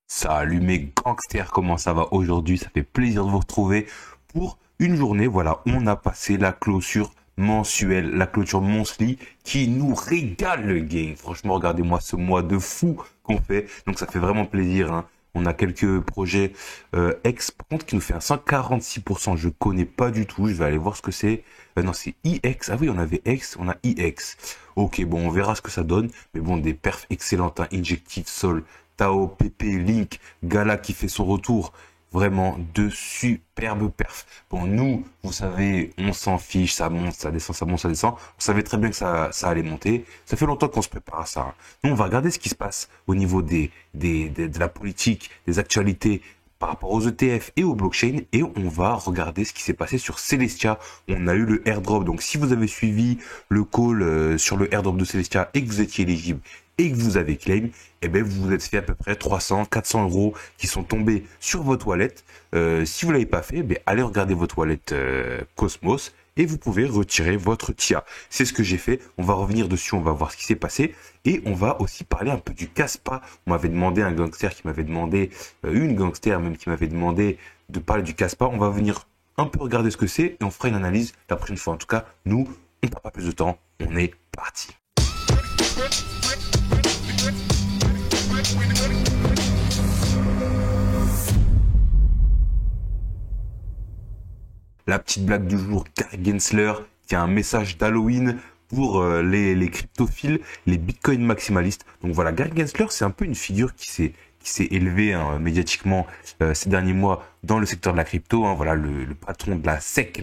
Salut mes gangsters, comment ça va aujourd'hui? Ça fait plaisir de vous retrouver pour une journée. Voilà, on a passé la clôture mensuelle, la clôture monthly qui nous régale le game. Franchement, regardez-moi ce mois de fou qu'on fait. Donc ça fait vraiment plaisir, hein. On a quelques projets X, par contre, qui nous fait un 146%. Je connais pas du tout. Je vais aller voir ce que c'est. Non, c'est IX. Ah oui, on avait X, on a IX. Ok, bon, on verra ce que ça donne. Mais bon, des perfs excellentes, hein. Injective Sol, Tao, Pepe, Link, Gala qui fait son retour. Vraiment de superbes perfs. Bon, nous, vous savez, on s'en fiche, ça monte, ça descend, ça monte, ça descend. On savait très bien que ça allait monter. Ça fait longtemps qu'on se prépare à ça, hein. Nous, on va regarder ce qui se passe au niveau de la politique, des actualités par rapport aux ETF et aux blockchains, et on va regarder ce qui s'est passé sur Celestia. On a eu le airdrop, donc si vous avez suivi le call sur le airdrop de Celestia et que vous étiez éligible et que vous avez claim, eh ben vous vous êtes fait à peu près 300, 400 euros qui sont tombés sur votre wallet. Si vous l'avez pas fait, ben allez regarder votre wallet Cosmos et vous pouvez retirer votre TIA. C'est ce que j'ai fait. On va revenir dessus, on va voir ce qui s'est passé et on va aussi parler un peu du Caspa. On m'avait demandé un gangster qui m'avait demandé, une gangster même qui m'avait demandé de parler du Caspa. On va venir un peu regarder ce que c'est et on fera une analyse la prochaine fois. En tout cas, nous, on ne perd pas plus de temps. On est parti. La petite blague du jour, Gary Gensler, qui a un message d'Halloween pour les cryptophiles, les bitcoins maximalistes. Donc voilà, Gary Gensler, c'est un peu une figure qui s'est élevée, hein, médiatiquement ces derniers mois dans le secteur de la crypto, hein. Voilà, le patron de la SEC,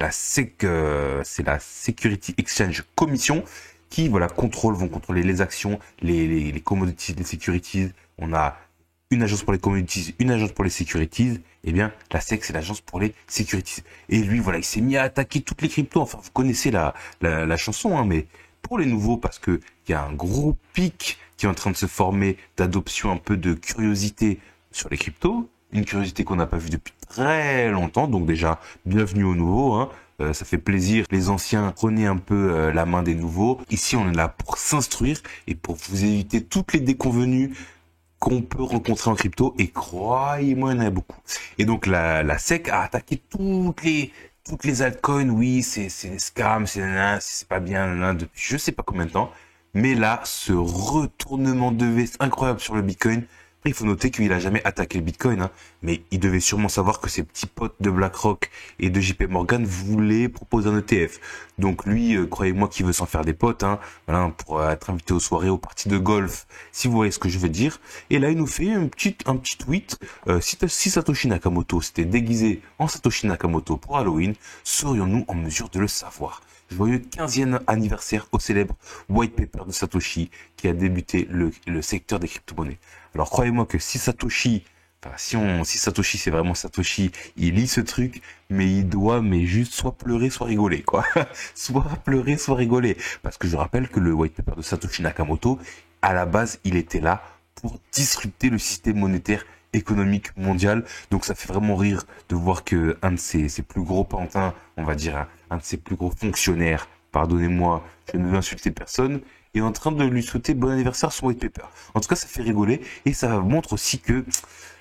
c'est la Security Exchange Commission, qui voilà vont contrôler les actions, les commodities, les securities. On a une agence pour les commodities, une agence pour les securities. Eh bien, la SEC, c'est l'agence pour les securities. Et lui, voilà, il s'est mis à attaquer toutes les cryptos. Enfin, vous connaissez la chanson, hein, mais pour les nouveaux, parce que il y a un gros pic qui est en train de se former d'adoption, un peu de curiosité sur les cryptos. Une curiosité qu'on n'a pas vue depuis très longtemps. Donc déjà, bienvenue aux nouveaux, hein. Ça fait plaisir. Les anciens, prenez un peu la main des nouveaux. Ici, on est là pour s'instruire et pour vous éviter toutes les déconvenues qu'on peut rencontrer en crypto, et croyez-moi, il y en a beaucoup. Et donc la SEC a attaqué toutes les altcoins. Oui, c'est des scams, c'est pas bien, depuis je sais pas combien de temps. Mais là, ce retournement de veste incroyable sur le Bitcoin. Après, il faut noter qu'il a jamais attaqué le Bitcoin, hein, mais il devait sûrement savoir que ses petits potes de BlackRock et de JP Morgan voulaient proposer un ETF. Donc lui, croyez-moi qu'il veut s'en faire des potes, hein, voilà, pour être invité aux soirées, aux parties de golf, si vous voyez ce que je veux dire. Et là, il nous fait un petit tweet. Si Satoshi Nakamoto s'était déguisé en Satoshi Nakamoto pour Halloween, serions-nous en mesure de le savoir? Joyeux 15e anniversaire au célèbre white paper de Satoshi qui a débuté le secteur des crypto-monnaies. Alors croyez-moi que si Satoshi, si Satoshi c'est vraiment Satoshi, il lit ce truc, mais il doit juste soit pleurer, soit rigoler, quoi. Soit pleurer, soit rigoler. Parce que je rappelle que le white paper de Satoshi Nakamoto, à la base, il était là pour disrupter le système monétaire économique mondial. Donc ça fait vraiment rire de voir que un de ses plus gros pantins, on va dire, un de ses plus gros fonctionnaires, pardonnez-moi, je ne veux insulter personne, est en train de lui souhaiter bon anniversaire sur white paper. En tout cas, ça fait rigoler et ça montre aussi que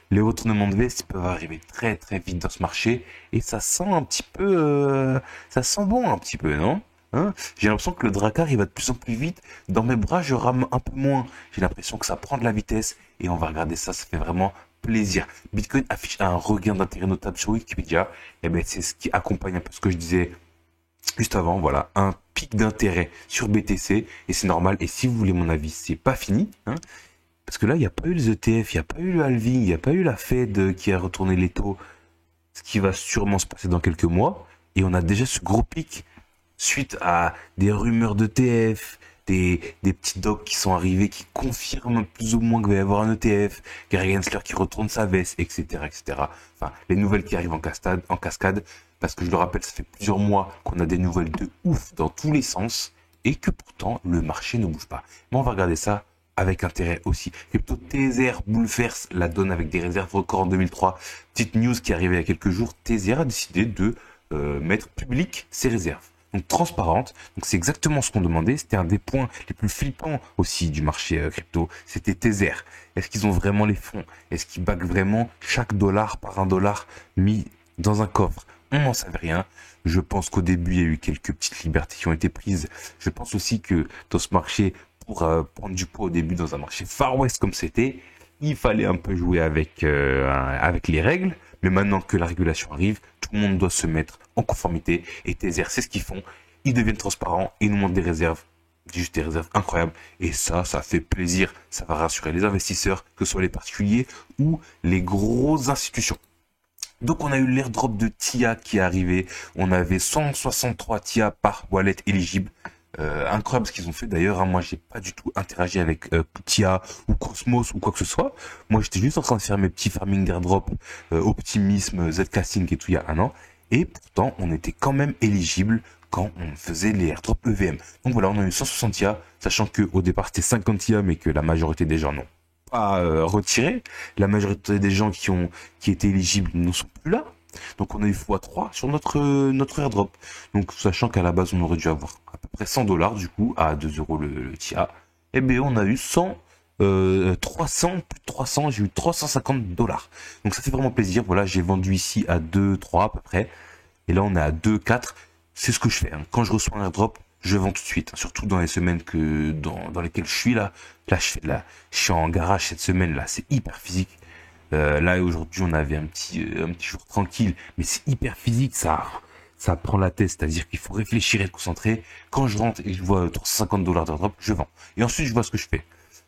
les retournements de veste peuvent arriver très très vite dans ce marché et ça sent un petit peu, ça sent bon un petit peu, non? Hein, j'ai l'impression que le Drakkar il va de plus en plus vite. Dans mes bras, je rame un peu moins. J'ai l'impression que ça prend de la vitesse et on va regarder ça. Ça fait vraiment plaisir. Bitcoin affiche un regain d'intérêt notable sur Wikipédia. Et ben c'est ce qui accompagne un peu ce que je disais juste avant. Voilà, un pic d'intérêt sur BTC et c'est normal. Et si vous voulez mon avis, c'est pas fini, hein, parce que là il n'y a pas eu les ETF, il n'y a pas eu le halving, il n'y a pas eu la Fed qui a retourné les taux. Ce qui va sûrement se passer dans quelques mois. Et on a déjà ce gros pic suite à des rumeurs d'ETF, des petits docs qui sont arrivés qui confirment plus ou moins qu'il va y avoir un ETF, Gary Gensler qui retourne sa veste, etc., etc. Enfin, les nouvelles qui arrivent en cascade, parce que je le rappelle, ça fait plusieurs mois qu'on a des nouvelles de ouf dans tous les sens, et que pourtant, le marché ne bouge pas. Mais on va regarder ça avec intérêt aussi. Crypto TZR bouleverse la donne avec des réserves records en 2003. Petite news qui est arrivée il y a quelques jours, TZR a décidé de mettre public ses réserves. donc transparente. Donc c'est exactement ce qu'on demandait. C'était un des points les plus flippants aussi du marché crypto. C'était Tether. Est-ce qu'ils ont vraiment les fonds? Est-ce qu'ils backent vraiment chaque dollar par un dollar mis dans un coffre? On n'en savait rien. Je pense qu'au début, il y a eu quelques petites libertés qui ont été prises. Je pense aussi que dans ce marché, pour prendre du poids au début dans un marché Far West comme c'était, il fallait un peu jouer avec les règles. Mais maintenant que la régulation arrive, tout le monde doit se mettre en conformité. Et Tether, c'est ce qu'ils font. Ils deviennent transparents et ils nous montrent des réserves. Juste des réserves incroyables. Et ça fait plaisir. Ça va rassurer les investisseurs, que ce soit les particuliers ou les grosses institutions. Donc on a eu l'airdrop de TIA qui est arrivé. On avait 163 TIA par wallet éligible. Incroyable ce qu'ils ont fait d'ailleurs. Hein. Moi j'ai pas du tout interagi avec TIA ou Cosmos ou quoi que ce soit. Moi j'étais juste en train de faire mes petits farming d'airdrop, Optimisme, Zcasting et tout il y a un an. Et pourtant on était quand même éligible quand on faisait les airdrops EVM. Donc voilà, on a eu 160 TIA, sachant que au départ c'était 50 TIA mais que la majorité des gens n'ont pas retiré. La majorité des gens qui étaient éligibles ne sont plus là. Donc on a eu x3 sur notre airdrop. Donc sachant qu'à la base on aurait dû avoir à peu près 100 dollars du coup à 2 euros le TIA. Et bien on a eu 300, plus de 300, j'ai eu 350 dollars. Donc ça fait vraiment plaisir. Voilà, j'ai vendu ici à 2, 3 à peu près. Et là on est à 2, 4. C'est ce que je fais. Hein. Quand je reçois un airdrop, je vends tout de suite. Surtout dans les semaines dans lesquelles je suis là. Je suis en garage cette semaine là. C'est hyper physique. Là aujourd'hui on avait un petit jour tranquille, mais c'est hyper physique, ça prend la tête, c'est-à-dire qu'il faut réfléchir et être concentré. Quand je rentre et que je vois 350 dollars d'airdrop, je vends. Et ensuite je vois ce que je fais.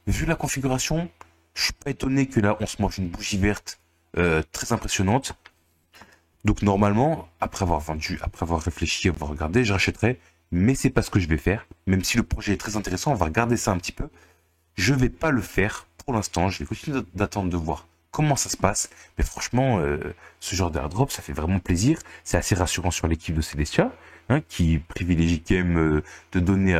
Vu la configuration, je suis pas étonné que là on se mange une bougie verte très impressionnante. Donc normalement, après avoir vendu, après avoir réfléchi, avoir regardé, je rachèterai. Mais c'est pas ce que je vais faire. Même si le projet est très intéressant, on va regarder ça un petit peu. Je vais pas le faire pour l'instant. Je vais continuer d'attendre de voir comment ça se passe. Mais franchement, ce genre d'airdrop, ça fait vraiment plaisir. C'est assez rassurant sur l'équipe de Celestia, hein, qui privilégie quand même de donner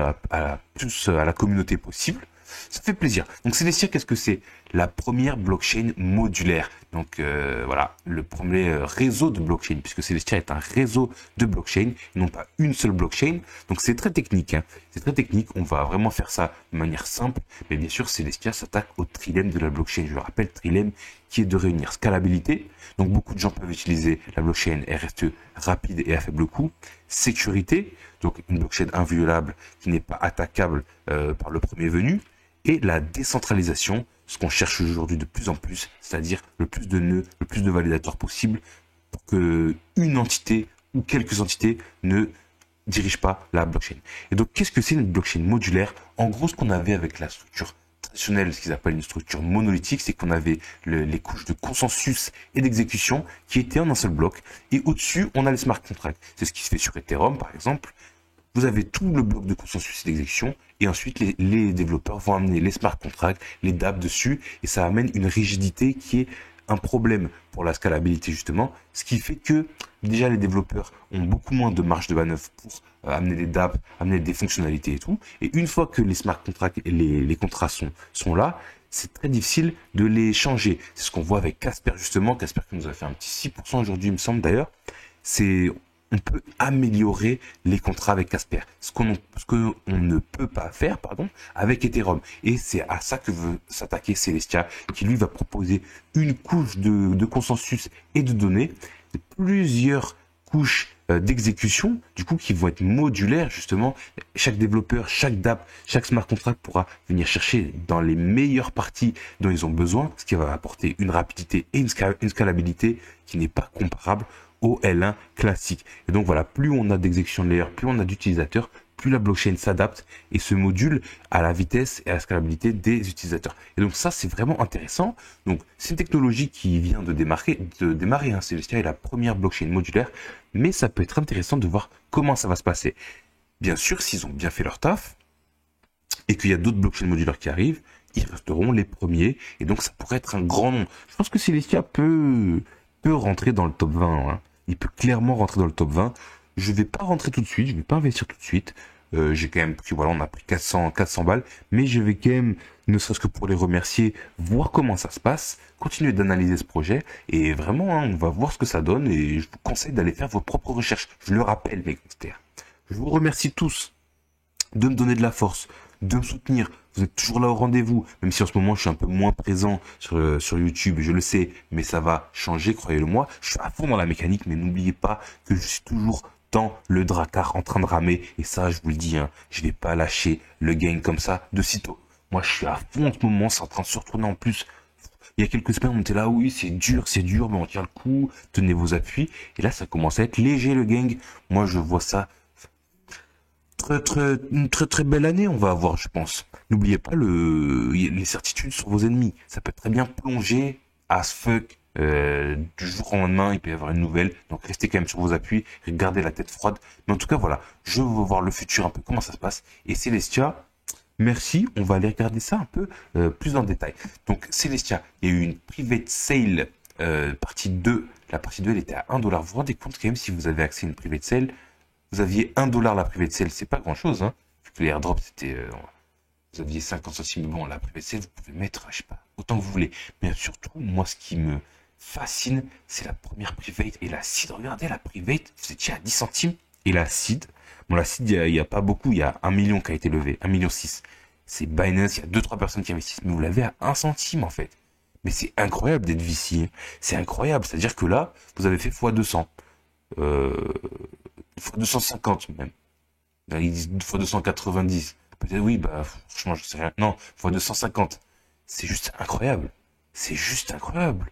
plus à la communauté possible. Ça fait plaisir. Donc Celestia, qu'est-ce que c'est? La première blockchain modulaire. Donc voilà, le premier réseau de blockchain, puisque Celestia est un réseau de blockchain, et non pas une seule blockchain. Donc c'est très technique. Hein. C'est très technique. On va vraiment faire ça de manière simple. Mais bien sûr, Celestia s'attaque au trilemme de la blockchain. Je le rappelle, trilemme qui est de réunir scalabilité. Donc beaucoup de gens peuvent utiliser la blockchain RSE rapide et à faible coût. Sécurité, donc une blockchain inviolable qui n'est pas attaquable par le premier venu. Et la décentralisation, ce qu'on cherche aujourd'hui de plus en plus, c'est-à-dire le plus de nœuds, le plus de validateurs possible pour que une entité ou quelques entités ne dirigent pas la blockchain. Et donc, qu'est-ce que c'est une blockchain modulaire? En gros, ce qu'on avait avec la structure traditionnelle, ce qu'ils appellent une structure monolithique, c'est qu'on avait les couches de consensus et d'exécution qui étaient en un seul bloc. Et au-dessus, on a les smart contracts. C'est ce qui se fait sur Ethereum, par exemple. Vous avez tout le bloc de consensus et d'exécution, et ensuite les développeurs vont amener les smart contracts, les dApps dessus, et ça amène une rigidité qui est un problème pour la scalabilité justement, ce qui fait que déjà les développeurs ont beaucoup moins de marge de manœuvre pour amener des dApps, amener des fonctionnalités et tout, et une fois que les smart contracts et les contrats sont là, c'est très difficile de les changer. C'est ce qu'on voit avec Casper justement, Casper qui nous a fait un petit 6% aujourd'hui il me semble d'ailleurs, on peut améliorer les contrats avec Casper. Ce qu'on ne peut pas faire, avec Ethereum. Et c'est à ça que veut s'attaquer Celestia, qui lui va proposer une couche de consensus et de données, plusieurs couches d'exécution, du coup, qui vont être modulaires, justement. Chaque développeur, chaque dApp, chaque smart contract pourra venir chercher dans les meilleures parties dont ils ont besoin, ce qui va apporter une rapidité et une scalabilité qui n'est pas comparable au L1 classique. Et donc voilà, plus on a d'exécution de layer, plus on a d'utilisateurs, plus la blockchain s'adapte et se module à la vitesse et à la scalabilité des utilisateurs. Et donc ça, c'est vraiment intéressant. Donc c'est une technologie qui vient de démarrer. Hein. Celestia est la première blockchain modulaire, mais ça peut être intéressant de voir comment ça va se passer. Bien sûr, s'ils ont bien fait leur taf et qu'il y a d'autres blockchains modulaires qui arrivent, ils resteront les premiers. Et donc ça pourrait être un grand nom. Je pense que Celestia peut rentrer dans le top 20. Hein. Il peut clairement rentrer dans le top 20. Je vais pas rentrer tout de suite, je vais pas investir tout de suite. J'ai quand même pris, voilà, on a pris 400 balles, mais je vais quand même, ne serait-ce que pour les remercier, voir comment ça se passe, continuer d'analyser ce projet, et vraiment, hein, on va voir ce que ça donne, et je vous conseille d'aller faire vos propres recherches. Je le rappelle, mes gangsters, Je vous remercie tous de me donner de la force, de me soutenir. Vous êtes toujours là au rendez-vous, même si en ce moment je suis un peu moins présent sur YouTube, je le sais, mais ça va changer, croyez-le moi. Je suis à fond dans la mécanique, mais n'oubliez pas que je suis toujours dans le Drakkar en train de ramer. Et ça, je vous le dis, hein, je vais pas lâcher le game comme ça de sitôt. Moi, je suis à fond en ce moment, c'est en train de se retourner en plus. Il y a quelques semaines, on était là, oui, c'est dur, mais on tient le coup, tenez vos appuis. Et là, ça commence à être léger, le gang. Moi, je vois ça une très belle année, on va avoir, je pense. N'oubliez pas les certitudes sur vos ennemis. Ça peut très bien plonger as fuck. Du jour au lendemain, il peut y avoir une nouvelle. Donc restez quand même sur vos appuis, gardez la tête froide. Mais en tout cas, voilà, je veux voir le futur un peu, comment ça se passe. Et Celestia, merci, on va aller regarder ça un peu plus en détail. Donc Celestia, il y a eu une private sale partie 2. La partie 2, elle était à 1$. Vous vous rendez compte quand même, si vous avez accès à une private sale, vous aviez 1$ la private sale, c'est pas grand chose, hein. Vu que les airdrops c'était, vous aviez 50 centimes, mais bon, la private sale, vous pouvez mettre, je sais pas, autant que vous voulez. Mais surtout, moi, ce qui me fascine, c'est la première private et la seed. Regardez la private, vous étiez à 10 centimes et la seed. Bon, la seed, il y a pas beaucoup, il y a 1 million qui a été levé, 1,6 million. C'est Binance, il y a 2-3 personnes qui investissent, mais vous l'avez à 1 centime en fait. Mais c'est incroyable d'être VC, hein. C'est incroyable, c'est-à-dire que là, vous avez fait x200. Fois 250 même. Ils disent fois 290. Peut-être oui, bah franchement, je sais rien. Non, fois 250. C'est juste incroyable. C'est juste incroyable.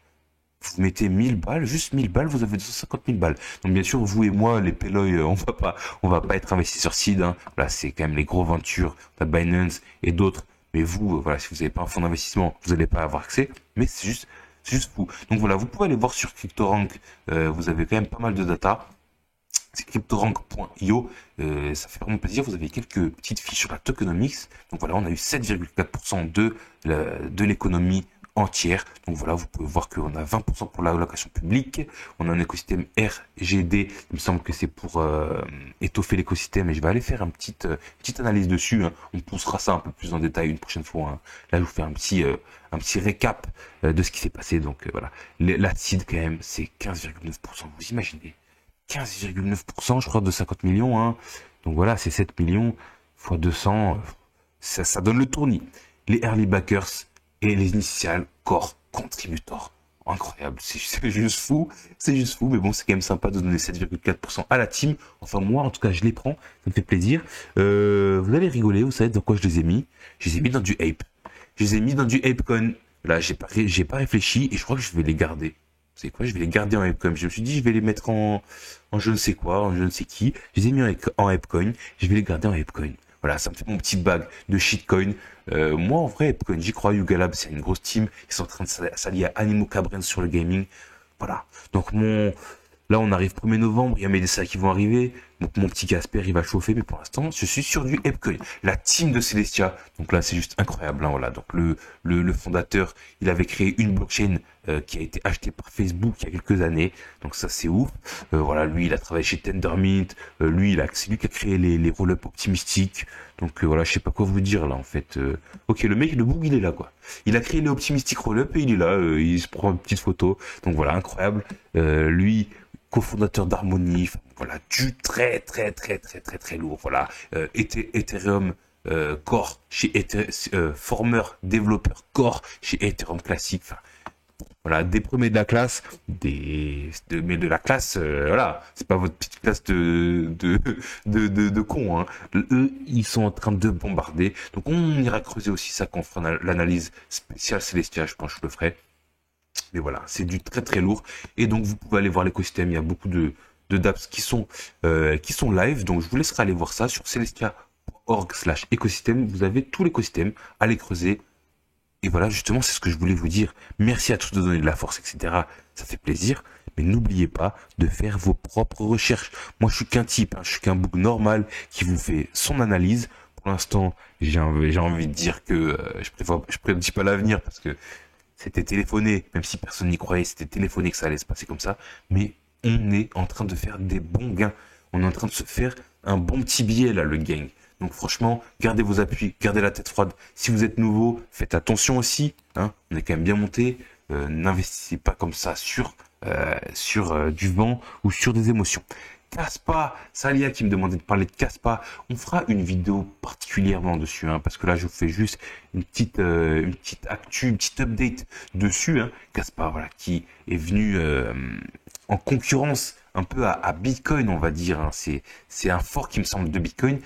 Vous mettez 1000 balles, juste 1000 balles, vous avez 250 000 balles. Donc bien sûr, vous et moi, les péloy, on va pas être investis sur seed, hein. Là, c'est quand même les gros ventures, Binance et d'autres. Mais vous, voilà, si vous n'avez pas un fonds d'investissement, vous n'allez pas avoir accès. Mais c'est juste fou. Donc voilà, vous pouvez aller voir sur CryptoRank. Vous avez quand même pas mal de data. C'est cryptorank.io, ça fait vraiment plaisir. Vous avez quelques petites fiches sur la tokenomics. Donc voilà, on a eu 7,4% de l'économie entière. Donc voilà, vous pouvez voir qu'on a 20% pour la location publique. On a un écosystème RGD. Il me semble que c'est pour étoffer l'écosystème. Et je vais aller faire une petite analyse dessus, hein. On poussera ça un peu plus en détail une prochaine fois, hein. Là, je vous fais un petit récap de ce qui s'est passé. Donc voilà, la seed quand même, c'est 15,9%. Vous imaginez? 15,9%, je crois, de 50 millions, hein. Donc voilà, c'est 7 millions fois 200, ça donne le tournis. Les early backers et les initial core contributors. Incroyable, c'est juste fou, mais bon, c'est quand même sympa de donner 7,4% à la team. Enfin, moi, en tout cas, je les prends, ça me fait plaisir. Vous allez rigoler, vous savez dans quoi je les ai mis? Je les ai mis dans du Ape. Je les ai mis dans du ApeCoin. Là, j'ai pas réfléchi et je crois que je vais les garder. C'est quoi? Je vais les garder en ApeCoin. Je me suis dit, je vais les mettre en je ne sais quoi, en je ne sais qui. Je les ai mis en ApeCoin. Je vais les garder en ApeCoin. Voilà, ça me fait mon petit bag de shitcoin. Moi, en vrai, ApeCoin, j'y crois. Yuga Labs, c'est une grosse team. Ils sont en train de s'allier à Animo Cabrens sur le gaming. Voilà. Donc, là, on arrive 1er novembre. Il y a mes dessins qui vont arriver. Donc, mon petit Casper, il va chauffer. Mais pour l'instant, je suis sur du ApeCoin. La team de Celestia. Donc là, c'est juste incroyable, hein, voilà. Donc, le fondateur, il avait créé une blockchain qui a été achetée par Facebook il y a quelques années. Donc ça, c'est ouf. Voilà, lui, il a travaillé chez Tendermint. C'est lui qui a créé les roll-up optimistiques. Donc voilà, je sais pas quoi vous dire là, en fait. Ok, le mec, le boug, il est là, quoi. Il a créé les optimistiques roll-up et il est là. Il se prend une petite photo. Donc voilà, incroyable. Lui, cofondateur d'Harmony, voilà, du très lourd, voilà, Ethereum Core chez Former Developer Core chez Ethereum Classic, enfin, voilà, des premiers de la classe, mais de la classe, voilà, c'est pas votre petite classe de cons, hein. Eux, ils sont en train de bombarder, donc on ira creuser aussi ça quand on fera l'analyse spéciale Celestia, je pense que je le ferai. Mais voilà, c'est du très lourd. Et donc, vous pouvez aller voir l'écosystème. Il y a beaucoup de dApps qui sont live. Donc, je vous laisserai aller voir ça sur celestia.org/écosystème. Vous avez tout l'écosystème. Allez creuser. Et voilà, justement, c'est ce que je voulais vous dire. Merci à tous de donner de la force, etc. Ça fait plaisir. Mais n'oubliez pas de faire vos propres recherches. Moi, je suis qu'un type, hein. Je suis qu'un bouc normal qui vous fait son analyse. Pour l'instant, j'ai envie de dire que je prédis pas l'avenir parce que c'était téléphoné, même si personne n'y croyait, c'était téléphoné que ça allait se passer comme ça. Mais on est en train de faire des bons gains. On est en train de se faire un bon petit billet, là, le gang. Donc franchement, gardez vos appuis, gardez la tête froide. Si vous êtes nouveau, faites attention aussi, hein. On est quand même bien monté. N'investissez pas comme ça sur du vent ou sur des émotions. Kaspa, Salia qui me demandait de parler de Kaspa. On fera une vidéo particulièrement dessus, hein, parce que là je vous fais juste une petite actu, une petite update dessus. Hein. Kaspa, voilà, qui est venu en concurrence un peu à Bitcoin, on va dire. Hein. C'est un fork qui me semble de Bitcoin,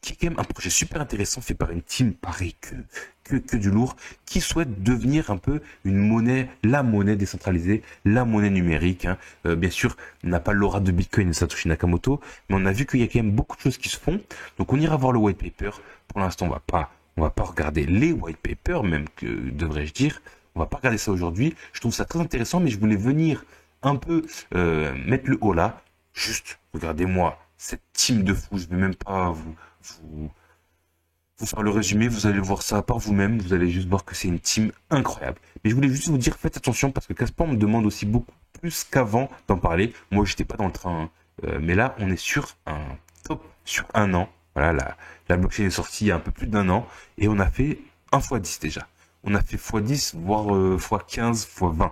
qui est quand même un projet super intéressant fait par une team pareil que du lourd, qui souhaite devenir un peu une monnaie, la monnaie décentralisée, la monnaie numérique. Hein. Bien sûr, on n'a pas l'aura de Bitcoin et Satoshi Nakamoto, mais on a vu qu'il y a quand même beaucoup de choses qui se font. Donc on ira voir le white paper. Pour l'instant, on va pas regarder les white papers, même que devrais-je dire. On va pas regarder ça aujourd'hui. Je trouve ça très intéressant, mais je voulais venir un peu mettre le haut là. Juste, regardez-moi cette team de fous. Je vais même pas vous faire le résumé, vous allez voir ça par vous-même, vous allez juste voir que c'est une team incroyable. Mais je voulais juste vous dire, faites attention parce que Kaspa me demande aussi beaucoup plus qu'avant d'en parler. Moi, j'étais pas dans le train, hein. Mais là, on est sur un top sur un an. Voilà, la blockchain est sortie il y a un peu plus d'un an et on a fait 1 x 10 déjà. On a fait x 10, voire x 15, x 20.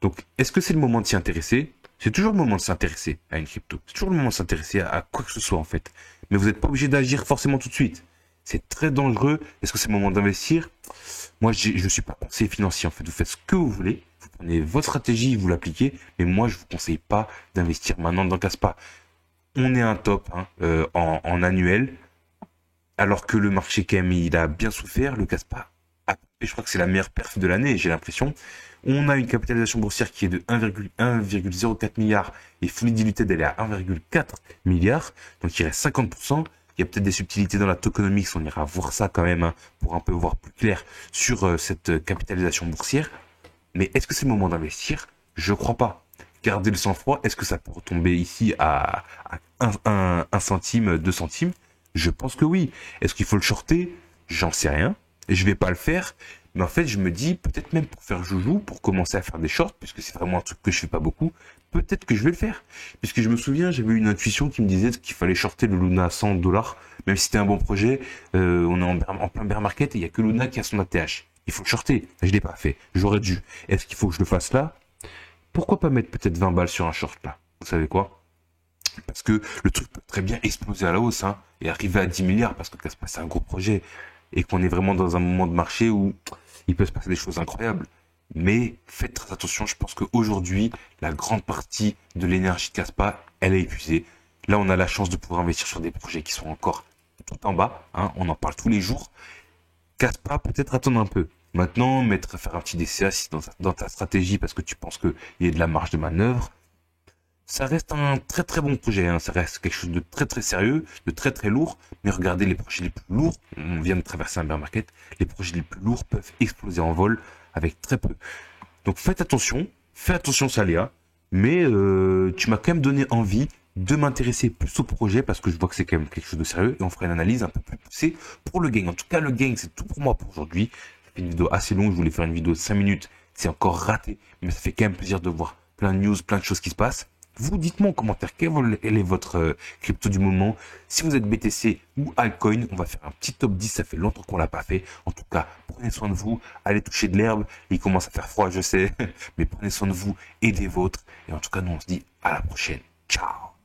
Donc, est-ce que c'est le moment de s'y intéresser? C'est toujours le moment de s'intéresser à une crypto. C'est toujours le moment de s'intéresser à quoi que ce soit en fait. Mais vous n'êtes pas obligé d'agir forcément tout de suite. C'est très dangereux. Est-ce que c'est le moment d'investir? Moi, je ne suis pas conseiller financier. En fait, vous faites ce que vous voulez. Vous prenez votre stratégie, vous l'appliquez. Mais moi, je vous conseille pas d'investir maintenant dans Kaspa. On est un top hein, en annuel. Alors que le marché, quand même, il a bien souffert. Le Kaspa, je crois que c'est la meilleure perf de l'année, j'ai l'impression. On a une capitalisation boursière qui est de 1,04 milliard et fully diluted, elle est à 1,4 milliard. Donc, il reste 50%. Il y a peut-être des subtilités dans la tokenomics, on ira voir ça quand même hein, pour un peu voir plus clair sur cette capitalisation boursière. Mais est-ce que c'est le moment d'investir? Je crois pas. Gardez le sang-froid. Est-ce que ça peut retomber ici à 1 centime, 2 centimes? Je pense que oui. Est-ce qu'il faut le shorter? J'en sais rien. Et je vais pas le faire. Mais en fait, je me dis, peut-être même pour faire joujou, pour commencer à faire des shorts, puisque c'est vraiment un truc que je fais pas beaucoup, peut-être que je vais le faire. Puisque je me souviens, j'avais eu une intuition qui me disait qu'il fallait shorter le Luna à 100 $, même si c'était un bon projet, on est en plein bear market et il y a que Luna qui a son ATH. Il faut le shorter. Je l'ai pas fait. J'aurais dû. Est-ce qu'il faut que je le fasse là? Pourquoi pas mettre peut-être 20 balles sur un short là? Vous savez quoi? Parce que le truc peut très bien exploser à la hausse, hein, et arriver à 10 milliards parce que Kaspa c'est un gros projet et qu'on est vraiment dans un moment de marché où il peut se passer des choses incroyables. Mais faites très attention, je pense qu'aujourd'hui, la grande partie de l'énergie de Kaspa, elle est épuisée. Là, on a la chance de pouvoir investir sur des projets qui sont encore tout en bas, hein, on en parle tous les jours. Kaspa, peut-être attendre un peu. Maintenant, faire un petit DCA dans ta stratégie parce que tu penses qu'il y a de la marge de manœuvre. Ça reste un très très bon projet, hein. Ça reste quelque chose de très très sérieux, de très très lourd, mais regardez les projets les plus lourds, on vient de traverser un bear market, les projets les plus lourds peuvent exploser en vol avec très peu. Donc faites attention Salia, mais tu m'as quand même donné envie de m'intéresser plus au projet parce que je vois que c'est quand même quelque chose de sérieux et on fera une analyse un peu plus poussée pour le gain. En tout cas, le gain, c'est tout pour moi pour aujourd'hui. C'est une vidéo assez longue, je voulais faire une vidéo de 5 minutes, c'est encore raté, mais ça fait quand même plaisir de voir plein de news, plein de choses qui se passent. Vous dites-moi en commentaire quel est votre crypto du moment. Si vous êtes BTC ou altcoin, on va faire un petit top 10. Ça fait longtemps qu'on l'a pas fait. En tout cas, prenez soin de vous. Allez toucher de l'herbe. Il commence à faire froid, je sais. Mais prenez soin de vous et des vôtres. Et en tout cas, nous, on se dit à la prochaine. Ciao.